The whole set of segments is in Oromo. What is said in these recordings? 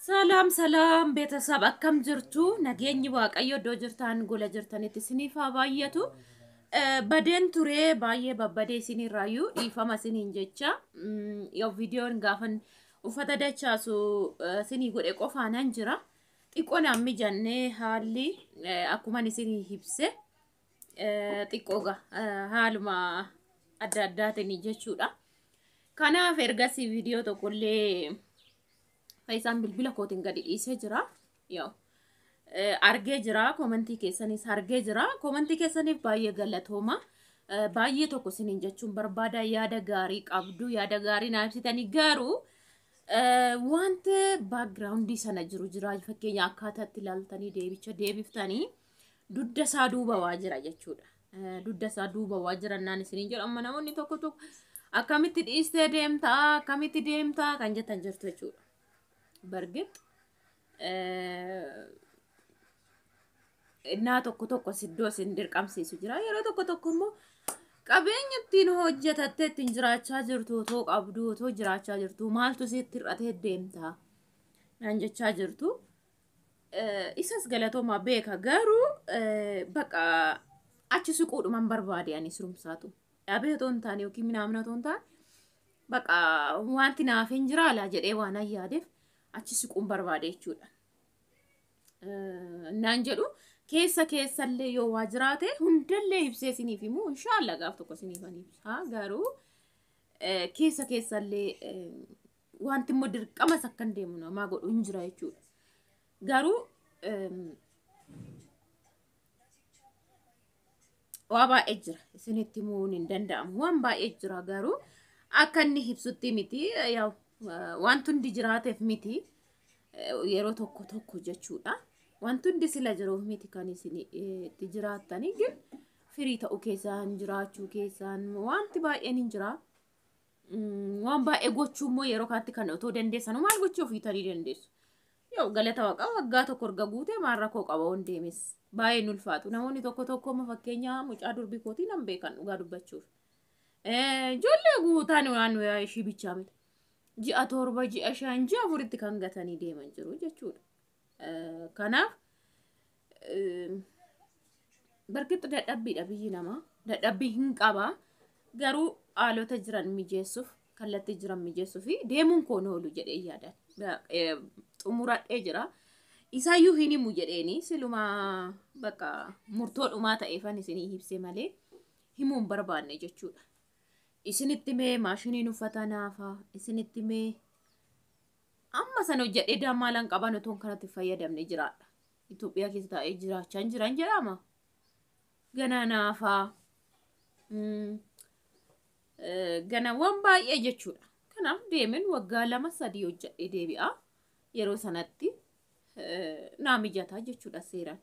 Salam salam betasab akkam jirtu nageenyi waaqayyo iddoo jirtan gola jirtanitti isiniif haa baay'atu. Badeen ture baay'ee babbadee isinirraayyuu dhiifama isiniin jecha yoo viidiyoon gaafan uffata dachaasu isinii godhe qofaanan jira. Xiqqoo namni jannee haalli akkuma isinii ibse xiqqooga haaluma adda addaatiin jechuudha. Kanaaf ergasii viidiyoo tokkollee Faisaan bilbila kootiin gadi dhiisee jira. Yoo argee jira komentii keessanis argee jira. Komentii keessaniif baay'ee galatooma. Baay'ee tokko isiniin jechuun barbaada yaada gaarii qabdu yaada gaarii naaf ibsitanii garuu wanta backgroundii sana jiru jira fakkeenya akkaataatti ilaaltanii deebicha deebiftanii dudda isaa duuba waa jira jechuudha. Dudda isaa duuba waa jira naan isiniin jedhu amma namoonni tokko akkamitti dhiistee deemtaa akkamitti deemtaa kan jettan jirtu jechuudha. Bargit innaa tokko siddoo sin dirqamsiisu jira yeroo tokko immoo qabeenya ittiin hojjetattee ittiin jiraachaa jirtu otoo qabdu otoo jiraachaa jirtu maaltu sitti hir'atee deemtaa naan jechaa jirtu isas galatooma beeka garuu baqa achi siquudhuman barbaade ani surumsaatu dhaabee otoo hin taane yookiin minaamna otoo hin taane baqa wanti naaf hin jiraalaa jedhee waan ayyaadeef achi siquun barbaade jechuudha. Naan jedhu keessallee yoo waa jiraate hundallee ibsee isiniif himu inshallah gaaf tokko isiniif ibsa garuu keessallee wanti immoo dirqamas akka hin deemu namaa godhu hin jira jechuudha. Garuu waa baay'ee jira isinitti himuun hin danda'amu waan baay'ee jira garuu akka inni ibsutti miti yaa wanti hundi jiraateef miti yeroo tokko jechuudha. Wanti hundi sila jiruuf miti kan isin itti jiraattanii gin firii ta'uu keessaan jiraachuu keessaan wanti baay'een hin jira. Waan baay'ee gochuu immoo yeroo kaatti kan otoo dandeessan maal gochuu ofiitanii dandeessu. Yoo galata waaqa waggaa tokko erga guute maal rakkoo qaba waan deemes baay'ee ulfaatu namoonni tokko immoo fakkeenya mucaa durbii kootii nan beekan dhugaa dubbachuuf. Ijoollee guutaan waan ishii bichaa miti. Ji'a torba ji'a shan ji'a afuritti kan gatanii deeman jiru jechuudha. Kanaaf barkitti dadhabbiidha biyyi namaa dadhabbii hin qaba garuu haalota jiran mijeessuuf kallattii jiran mijeessuuf deemuun koon oolu jedhee yaadan xumuradhee jira. Isaayyuu hin himu jedheeni siluma bakka murtoo dhumaa ta'eefan isinii ibse malee himuun barbaanne jechuudha. Isinitti mee maashiniin uffata naafaa isinitti mee amma sana hojjedhee dammaalan qaban otoo kanatti fayyadamne jiraadha. Itoophiyaa keessa taa'ee jiraachaa jiran jedhama. Gana naafaa gana waan baay'ee jechuudha. Kanaaf deemen waggaa 2-3 hojjedhee deebi'a. Yeroo sanatti naa mijataa jechuudha seeraan.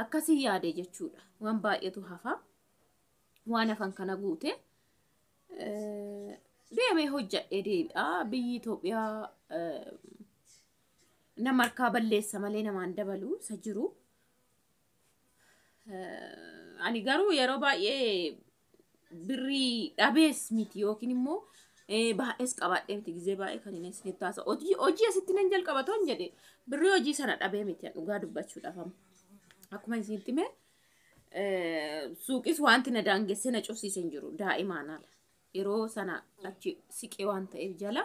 Akkasii yaade jechuudha. Waan baay'eetu hafa. Waan hafan kana guute. Deemee hojjedhee deebi'a biyyi Itoophiyaa nama harkaa balleessa malee namaan dabalu isa jiru. Ani garuu yeroo baay'ee birrii dhabees miti yookiin immoo baay'ees qabaadhee miti gizee baay'ee kan inni isinitti taasisa. Hojii asitti nan jalqabatoon jedhe birrii hojii sana dhabee miti dhugaa dubbachuudhaaf akkuma isinitti mee suuqis wanti na daangessee na cufsiisee hin jiru daa'imaan ala. Yeroo sana achi siqee waan ta'eef jala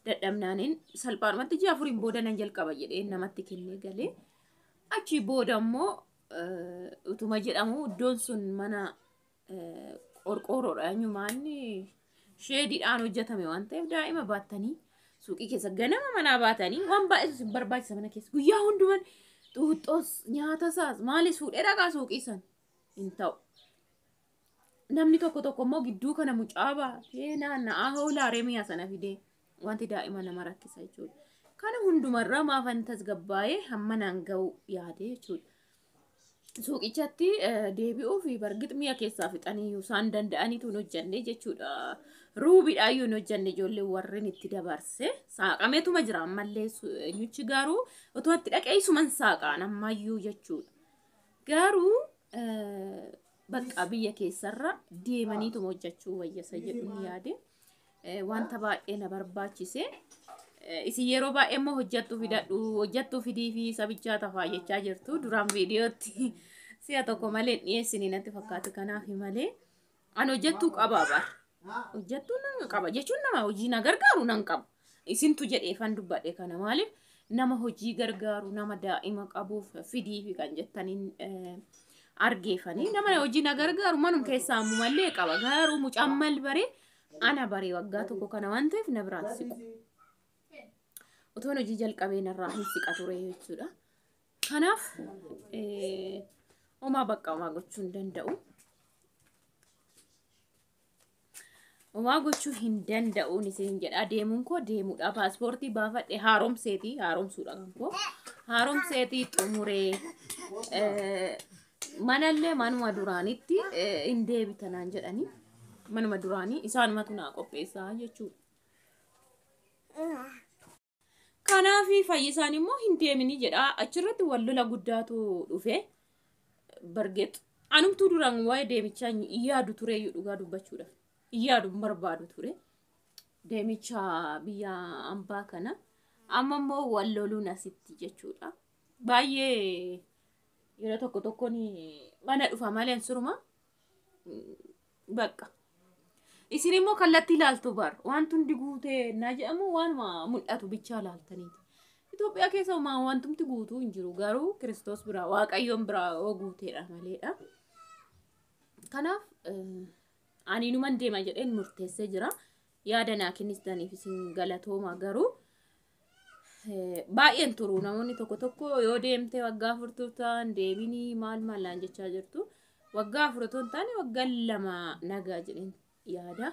dadhabnaaniin salphaadhumatti ji'a afuriin booda nan jalqaba jedhee namatti kennee galee achi booda immoo utuma jedhamu iddoon sun mana qorqoorroodha nyumaan sheediidhaan hojjetame waan ta'eef daa'ima baattanii suuqii keessa ganama manaa baatanii waan baay'ee isin barbaachisa mana keessa guyyaa hunduman xuuxxoos nyaata isaas maalis fuudhee dhaqaa suuqii san hin ta'u. Namni tokko immoo gidduu kana mucaa baatee naanna'aa hoolaaree mi'a sana fidee wanti daa'ima nama rakkisa jechuudha. Kana hundumarraa maafan tasgabbaa'ee hamma naan ga'u yaade jechuudha. Suuqichatti deebi'uu fi bargit mi'a keessaa fixanii isaan danda'aniitu hin hojjenne jechuudha. Ruubiidhaayyuu hin hojjenne ijoollee warreen itti dabarse saaqameetuma jira ammallee nyuchi garuu otoo itti dhaqee isuman saaqaan ammayyuu jechuudha. Garuu bakka biyya keessarra deemaniitu hojjechuu wayyasa jedhu yaade wanta baay'ee na barbaachise isin yeroo baay'ee immoo hojjattuu fidii fi sabichaa tafaa jechaa jirtu duraan viidiyootti si'a tokko malee dhiyeessini natti fakkaate kanaaf malee an hojjattuu qaba bar hojjattuu nan qaba jechuun nama hojii na gargaaru nan qaba isintu jedheefan dubbadhe kana maaliif nama hojii gargaaru nama daa'ima qabuuf fidii fi kan jettaniin argeefanii nama hojii na gargaaru manum keessaa ammu mallee qaba garuu mucaan mal bare ana bare waggaa tokko kana waan ta'eef na biraan siqu utoon hojii jalqabeen irraa hin siqa ture jechuudha kanaaf homaa bakka homaa gochuu hin danda'u homaa gochuu hin danda'uun isin jedha deemuun koo deemuudha paaspoortii baafadhe haaromsuudha kan koo haaromseetii xumuree manallee manuma duraanitti hin deebitanaan jedhanii manuma duraanii isaanumatu naa qopheessaa jechuudha. Kanaafi fayyisaan immoo hin deemini jedha achirratti wallola guddaatu dhufe bargeet anumtuu duraan waa'ee deemichaa yaadu ture dhugaa dubbachuudha yaadu barbaadu ture deemicha biyya ambaa kana amma immoo walloluun asitti jechuudha baay'ee yeroo tokko tokkoon mana dhufa malee suruma bakka isin immoo kallattii ilaaltu bar wantu hundi guutee na jedhamu waanuma mul'atu bichaa ilaaltaniiti Itoophiyaa keessa wantumti guutuu hin jiru garuu Kiristoos biraa Waaqayyoon biraa guuteedha maleedha kanaaf ani numan deema jedheen murteessee jira yaada naa kennistaniif isin galatooma garuu baay'een turu namoonni tokko tokko yoo deemte waggaa 4 turtan deebinii maal jechaa jirtu waggaa 4 turtan taane waggaa 2 nagaa jedheen yaada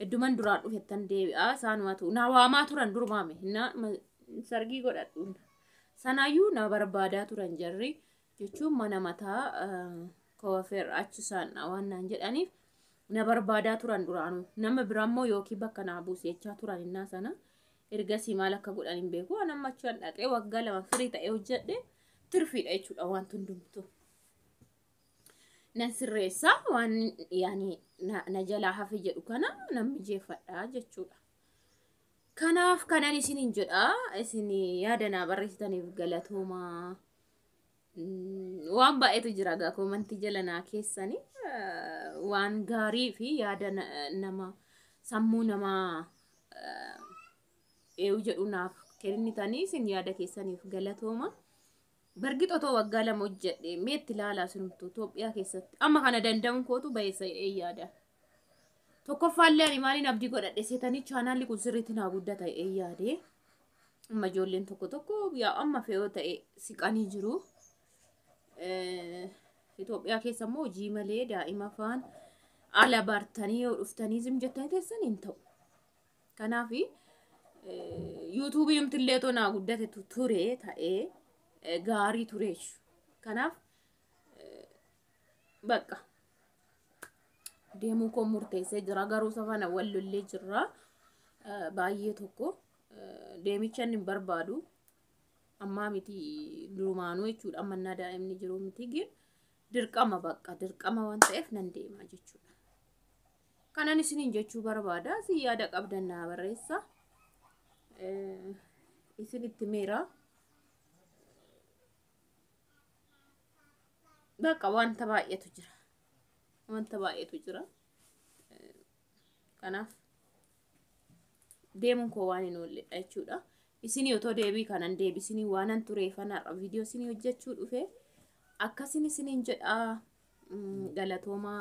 edduman duraan dhufettan deebi'aa saanumatu na waamaa turan durmaame na sargii godhadhu sanaayyuu na barbaadaa turan jarri jechuun mana mataa koofer achisaan waan naan jedhaniif na barbaadaa turan duraanu nama biraammoo yookiin bakka naa buusechaa turan innaa sana ergasii maal akka godhan hin beeku an amma achaan dhaqee waggaa 2 firii ta'ee hojjedhe tirfiidha jechuudha wantu hundumtu nan sirreessa waan yaani na jalaa hafe jedhu kana nan mijeeffadha jechuudha kanaaf kanan isinin jedha isin yaada naa barreessitaniif galatooma waan baay'eetu jira gaa koomantii jala naa keessanii waan gaarii fi yaada nama sammuu nama eewu jedhu naaf kennitanii isin yaada keessaniif galatooma bargit otoo waggaa 2 hojjedhe meetti ilaalaa sinumtu Itoophiyaa keessatti amma kana danda'uun kootu baay'isa yaada tokkoffaallee ani maaliin abdii godhadhe seetanii chaanaalli kun sirriitti naa guddata yaade amma ijoolleen tokko yaa amma fe'oo ta'e siqanii jiru Itoophiyaa keessa immoo hojii malee daa'ima faan ala bartanii yoo dhuftanii zim jettanii teessan hin ta'u kanaaf YouTube yumtillee too naa guddate ture ta'ee gaarii tureesh kanaaf bakka deemuu koo murteessee jira garuu safana wallollee jirra baay'ee tokko deemichaan hin barbaadu amma miti durumaanuu jechuudha amma naa daa'imni jiru miti gin dirqama bakka dirqama waan ta'eef nan deema jechuudha kanan isiniin jechuu barbaada si yaada qabdan naa barreessa isinitti meera bakka wanta baay'eetu jira kanaaf deemuun koo waan hin oolledha jechuudha isinii otoo deebii kanan deebisinii waanan tureefanaadha viidiyoo isinii hojjechuu dhufe akkasin isiniin jedha galatoomaa